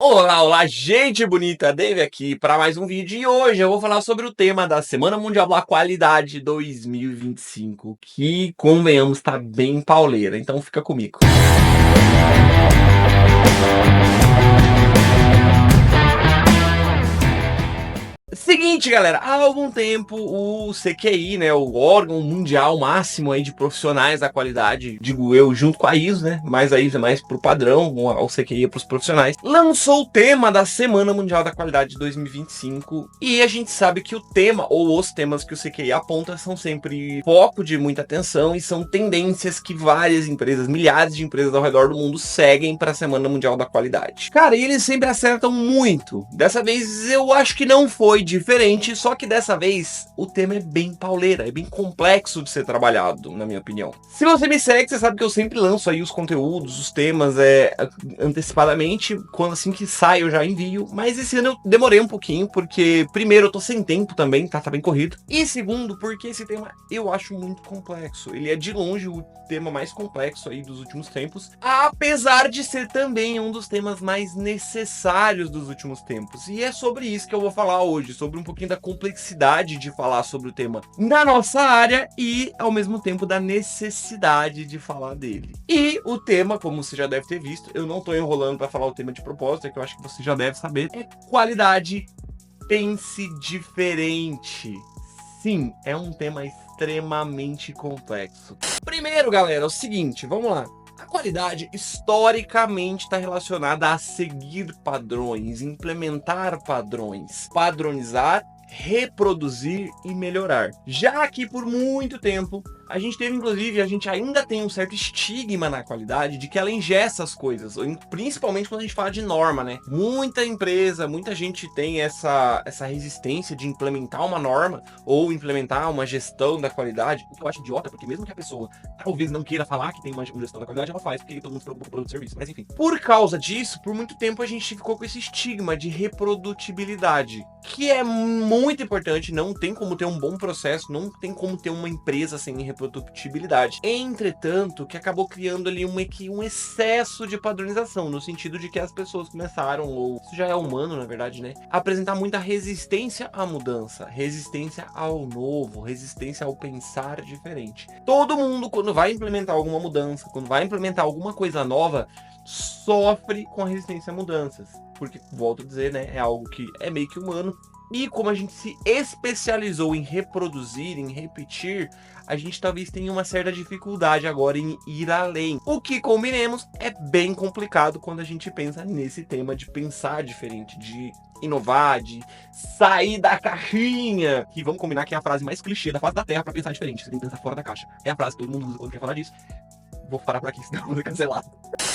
Olá, olá, gente bonita, Dave aqui para mais um vídeo e hoje eu vou falar sobre o tema da Semana Mundial da Qualidade 2025, que, convenhamos, tá bem pauleira, então fica comigo. Seguinte, galera, há algum tempo o CQI, né, o órgão mundial máximo aí de profissionais da qualidade, digo eu, junto com a ISO, né, mas a ISO é mais pro padrão, o CQI é pros profissionais, lançou o tema da Semana Mundial da Qualidade de 2025 e a gente sabe que o tema, ou os temas que o CQI aponta são sempre foco de muita atenção e são tendências que várias empresas, milhares de empresas ao redor do mundo seguem para a Semana Mundial da Qualidade. Cara, e eles sempre acertam muito. Dessa vez eu acho que não foi diferente, só que dessa vez o tema é bem pauleira, é bem complexo de ser trabalhado, na minha opinião. Se você me segue, você sabe que eu sempre lanço aí os conteúdos, os temas antecipadamente, quando assim que sai eu já envio, mas esse ano eu demorei um pouquinho, porque primeiro eu tô sem tempo também, tá bem corrido, e segundo porque esse tema eu acho muito complexo, ele é de longe o tema mais complexo aí dos últimos tempos, apesar de ser também um dos temas mais necessários dos últimos tempos, e é sobre isso que eu vou falar hoje, sobre um pouquinho da complexidade de falar sobre o tema na nossa área e, ao mesmo tempo, da necessidade de falar dele. E o tema, como você já deve ter visto, eu não tô enrolando para falar o tema de propósito, é que eu acho que você já deve saber, é qualidade. Pense diferente. Sim, é um tema extremamente complexo. Primeiro, galera, é o seguinte, vamos lá. A qualidade historicamente está relacionada a seguir padrões, implementar padrões, padronizar, reproduzir e melhorar. Já que por muito tempo a gente teve, inclusive, a gente ainda tem um certo estigma na qualidade de que ela engessa as coisas, principalmente quando a gente fala de norma, né? Muita empresa, muita gente tem essa resistência de implementar uma norma ou implementar uma gestão da qualidade, o que eu acho idiota, porque mesmo que a pessoa talvez não queira falar que tem uma gestão da qualidade, ela faz, porque todo mundo preocupa com o produto e serviço. Mas enfim, por causa disso, por muito tempo a gente ficou com esse estigma de reprodutibilidade, que é muito importante, não tem como ter um bom processo, não tem como ter uma empresa sem reprodutibilidade. Entretanto, que acabou criando ali um excesso de padronização, no sentido de que as pessoas começaram, ou isso já é humano na verdade, né, a apresentar muita resistência à mudança, resistência ao novo, resistência ao pensar diferente. Todo mundo, quando vai implementar alguma mudança, quando vai implementar alguma coisa nova, sofre com a resistência a mudanças, porque, volto a dizer, né, é algo que é meio que humano. E como a gente se especializou em reproduzir, em repetir, a gente talvez tenha uma certa dificuldade agora em ir além. O que, combinemos, é bem complicado quando a gente pensa nesse tema de pensar diferente, de inovar, de sair da caixinha. Que vamos combinar que é a frase mais clichê da face da Terra para pensar diferente. Você tem que pensar fora da caixa. É a frase que todo mundo usa quando quer falar disso. Vou parar por aqui, senão eu vou ser cancelado.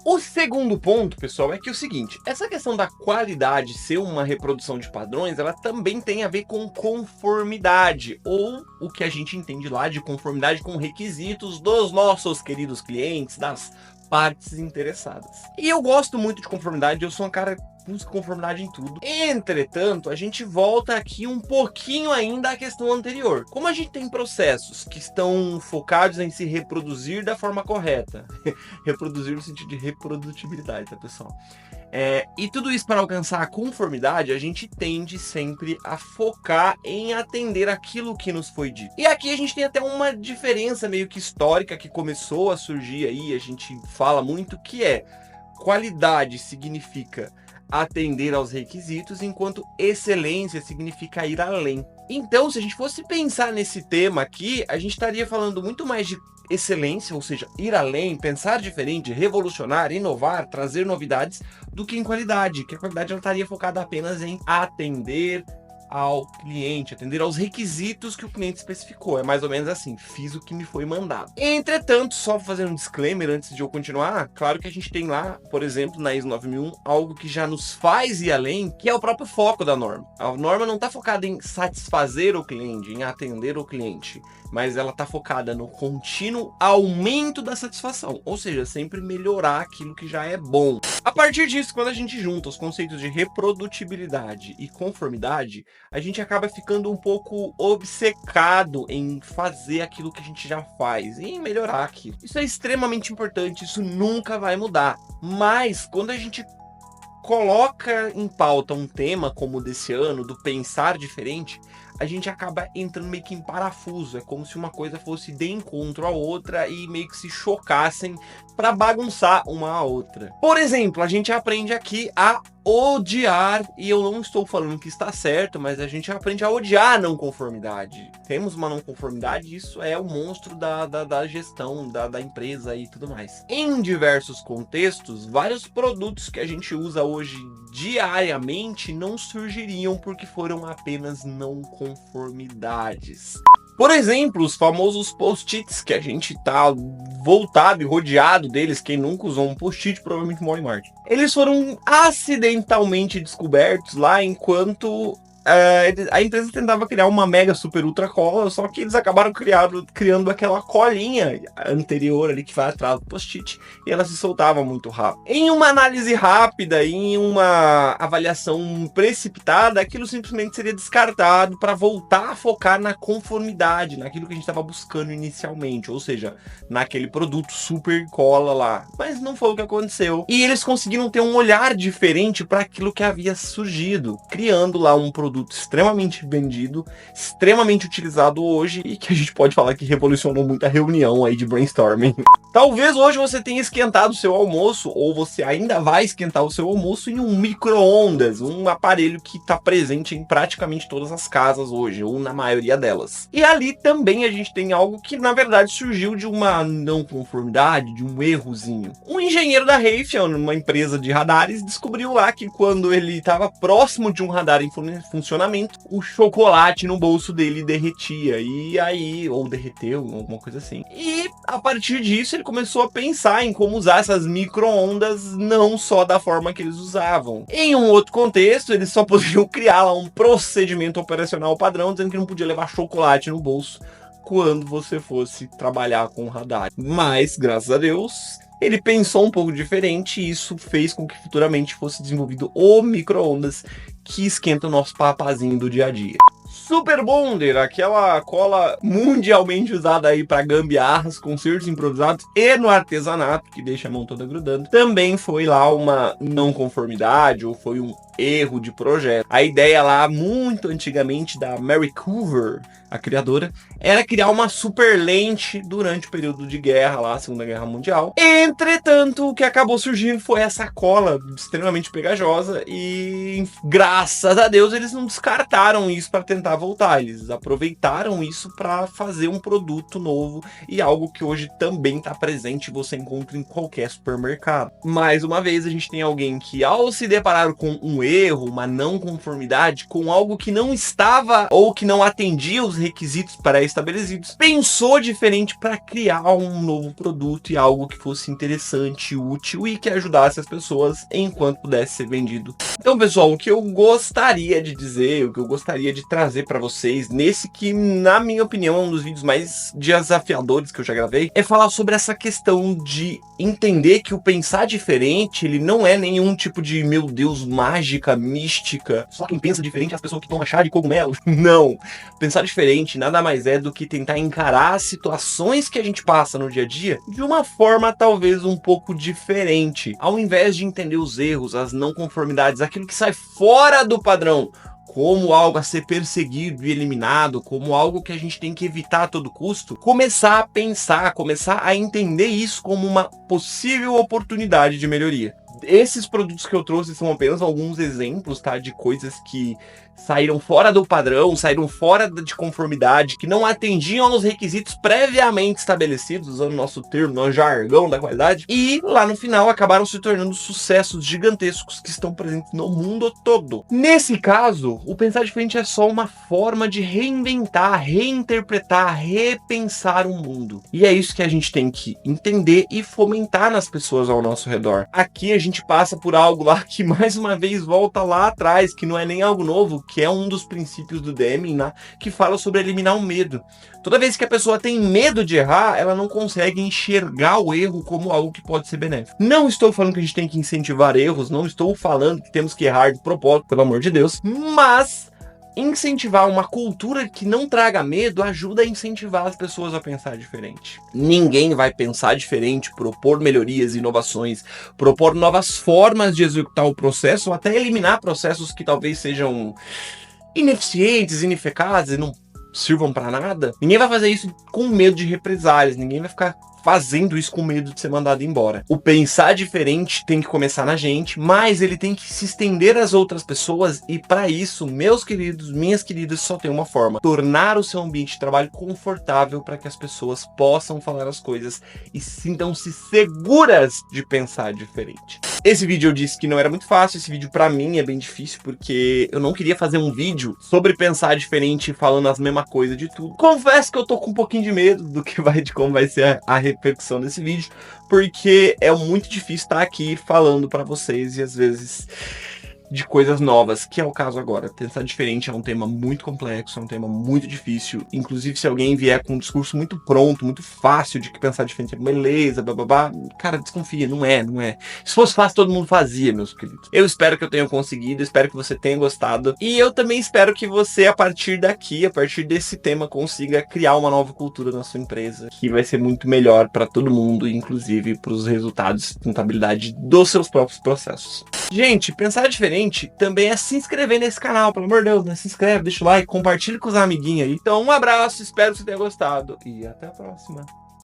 O segundo ponto, pessoal, é que é o seguinte, essa questão da qualidade ser uma reprodução de padrões, ela também tem a ver com conformidade, ou o que a gente entende lá de conformidade com requisitos dos nossos queridos clientes, das partes interessadas. E eu gosto muito de conformidade, eu sou um cara que busca conformidade em tudo. Entretanto, a gente volta aqui um pouquinho ainda à questão anterior. Como a gente tem processos que estão focados em se reproduzir da forma correta, reproduzir no sentido de reprodutibilidade, tá, pessoal? E tudo isso para alcançar a conformidade, a gente tende sempre a focar em atender aquilo que nos foi dito. E aqui a gente tem até uma diferença meio que histórica que começou a surgir aí, a gente fala muito, que é qualidade significa atender aos requisitos, enquanto excelência significa ir além. Então, se a gente fosse pensar nesse tema aqui, a gente estaria falando muito mais de excelência, ou seja, ir além, pensar diferente, revolucionar, inovar, trazer novidades, do que em qualidade, que a qualidade ela estaria focada apenas em atender ao cliente, atender aos requisitos que o cliente especificou. É mais ou menos assim, fiz o que me foi mandado. Entretanto, só fazendo um disclaimer antes de eu continuar, claro que a gente tem lá, por exemplo, na ISO 9001, algo que já nos faz ir além, que é o próprio foco da norma. A norma não está focada em satisfazer o cliente, em atender o cliente, mas ela está focada no contínuo aumento da satisfação, ou seja, sempre melhorar aquilo que já é bom. A partir disso, quando a gente junta os conceitos de reprodutibilidade e conformidade, a gente acaba ficando um pouco obcecado em fazer aquilo que a gente já faz, em melhorar aquilo. Isso é extremamente importante, isso nunca vai mudar. Mas quando a gente coloca em pauta um tema como o desse ano, do pensar diferente, a gente acaba entrando meio que em parafuso. É como se uma coisa fosse de encontro à outra e meio que se chocassem para bagunçar uma a outra. Por exemplo, a gente aprende aqui a odiar, e eu não estou falando que está certo, mas a gente aprende a odiar a não conformidade. Temos uma não conformidade, isso é o monstro da gestão, da empresa e tudo mais. Em diversos contextos, vários produtos que a gente usa hoje diariamente não surgiriam porque foram apenas não conformidades. Por exemplo, os famosos post-its, que a gente tá voltado e rodeado deles. Quem nunca usou um post-it provavelmente mora em Marte. Eles foram acidentalmente descobertos lá enquanto a empresa tentava criar uma mega super ultra cola, só que eles acabaram criando aquela colinha anterior ali que vai atrás do post-it e ela se soltava muito rápido. Em uma análise rápida, em uma avaliação precipitada, aquilo simplesmente seria descartado para voltar a focar na conformidade, naquilo que a gente estava buscando inicialmente, ou seja, naquele produto super cola lá. Mas não foi o que aconteceu. E eles conseguiram ter um olhar diferente para aquilo que havia surgido, criando lá um produto extremamente vendido, extremamente utilizado hoje e que a gente pode falar que revolucionou muita reunião aí de brainstorming. Talvez hoje você tenha esquentado o seu almoço, ou você ainda vai esquentar o seu almoço em um micro-ondas, um aparelho que está presente em praticamente todas as casas hoje, ou na maioria delas. E ali também a gente tem algo que na verdade surgiu de uma não conformidade, de um errozinho. Um engenheiro da Raytheon, uma empresa de radares, descobriu lá que quando ele estava próximo de um radar em funcionamento, o chocolate no bolso dele derretia, e aí, ou derreteu, alguma coisa assim. E a partir disso ele começou a pensar em como usar essas micro-ondas não só da forma que eles usavam. Em um outro contexto, eles só poderiam criar lá um procedimento operacional padrão, dizendo que não podia levar chocolate no bolso quando você fosse trabalhar com radar. Mas, graças a Deus, ele pensou um pouco diferente e isso fez com que futuramente fosse desenvolvido o micro-ondas que esquenta o nosso papazinho do dia a dia. Super Bonder, aquela cola mundialmente usada aí para gambiarras, concertos improvisados e no artesanato, que deixa a mão toda grudando, também foi lá uma não conformidade ou foi um erro de projeto. A ideia lá, muito antigamente, da Mary Coover, a criadora, era criar uma super lente durante o período de guerra lá, Segunda Guerra Mundial. Entretanto, o que acabou surgindo foi essa cola extremamente pegajosa e, graças a Deus, eles não descartaram isso para tentar voltar. Eles aproveitaram isso para fazer um produto novo e algo que hoje também está presente e você encontra em qualquer supermercado. Mais uma vez, a gente tem alguém que, ao se deparar com um erro, uma não conformidade, com algo que não estava ou que não atendia os requisitos pré-estabelecidos, pensou diferente para criar um novo produto e algo que fosse interessante, útil e que ajudasse as pessoas enquanto pudesse ser vendido. Então, pessoal, o que eu gostaria de dizer, o que eu gostaria de trazer para vocês nesse que, na minha opinião, é um dos vídeos mais desafiadores que eu já gravei, é falar sobre essa questão de entender que o pensar diferente, ele não é nenhum tipo de, meu Deus, mágica, mística, só quem pensa diferente é as pessoas que tomam chá de cogumelo. Não. Pensar diferente nada mais é do que tentar encarar as situações que a gente passa no dia a dia de uma forma talvez um pouco diferente. Ao invés de entender os erros, as não conformidades, aquilo que sai fora do padrão, como algo a ser perseguido e eliminado, como algo que a gente tem que evitar a todo custo, começar a pensar, começar a entender isso como uma possível oportunidade de melhoria. Esses produtos que eu trouxe são apenas alguns exemplos, tá, de coisas que saíram fora do padrão, saíram fora de conformidade, que não atendiam aos requisitos previamente estabelecidos, usando o nosso termo, nosso jargão da qualidade, e lá no final acabaram se tornando sucessos gigantescos que estão presentes no mundo todo. Nesse caso, o pensar diferente é só uma forma de reinventar, reinterpretar, repensar o mundo. E é isso que a gente tem que entender e fomentar nas pessoas ao nosso redor. Aqui a gente passa por algo lá que mais uma vez volta lá atrás, que não é nem algo novo, que é um dos princípios do Deming, né, que fala sobre eliminar o medo. Toda vez que a pessoa tem medo de errar, ela não consegue enxergar o erro como algo que pode ser benéfico. Não estou falando que a gente tem que incentivar erros, não estou falando que temos que errar de propósito, pelo amor de Deus, mas incentivar uma cultura que não traga medo ajuda a incentivar as pessoas a pensar diferente. Ninguém vai pensar diferente, propor melhorias, inovações, propor novas formas de executar o processo, ou até eliminar processos que talvez sejam ineficientes, ineficazes e não sirvam para nada. Ninguém vai fazer isso com medo de represálias, ninguém vai ficar fazendo isso com medo de ser mandado embora. O pensar diferente tem que começar na gente, mas ele tem que se estender às outras pessoas, e para isso, meus queridos, minhas queridas, só tem uma forma: tornar o seu ambiente de trabalho confortável para que as pessoas possam falar as coisas e sintam-se seguras de pensar diferente. Esse vídeo eu disse que não era muito fácil, esse vídeo pra mim é bem difícil, porque eu não queria fazer um vídeo sobre pensar diferente, falando as mesmas coisas de tudo. Confesso que eu tô com um pouquinho de medo de como vai ser a repercussão desse vídeo, porque é muito difícil estar aqui falando pra vocês e às vezes de coisas novas, que é o caso agora. Pensar diferente é um tema muito complexo, é um tema muito difícil. Inclusive, se alguém vier com um discurso muito pronto, muito fácil de que pensar diferente é beleza, bababá, cara, desconfia, não é. Se fosse fácil, todo mundo fazia, meus queridos. Eu espero que eu tenha conseguido, espero que você tenha gostado. E eu também espero que você, a partir daqui, a partir desse tema, consiga criar uma nova cultura na sua empresa, que vai ser muito melhor para todo mundo, inclusive para os resultados de sustentabilidade dos seus próprios processos. Gente, pensar diferente também é se inscrever nesse canal, pelo amor de Deus, né? Se inscreve, deixa o like, compartilha com os amiguinhos aí. Então, um abraço, espero que você tenha gostado e até a próxima.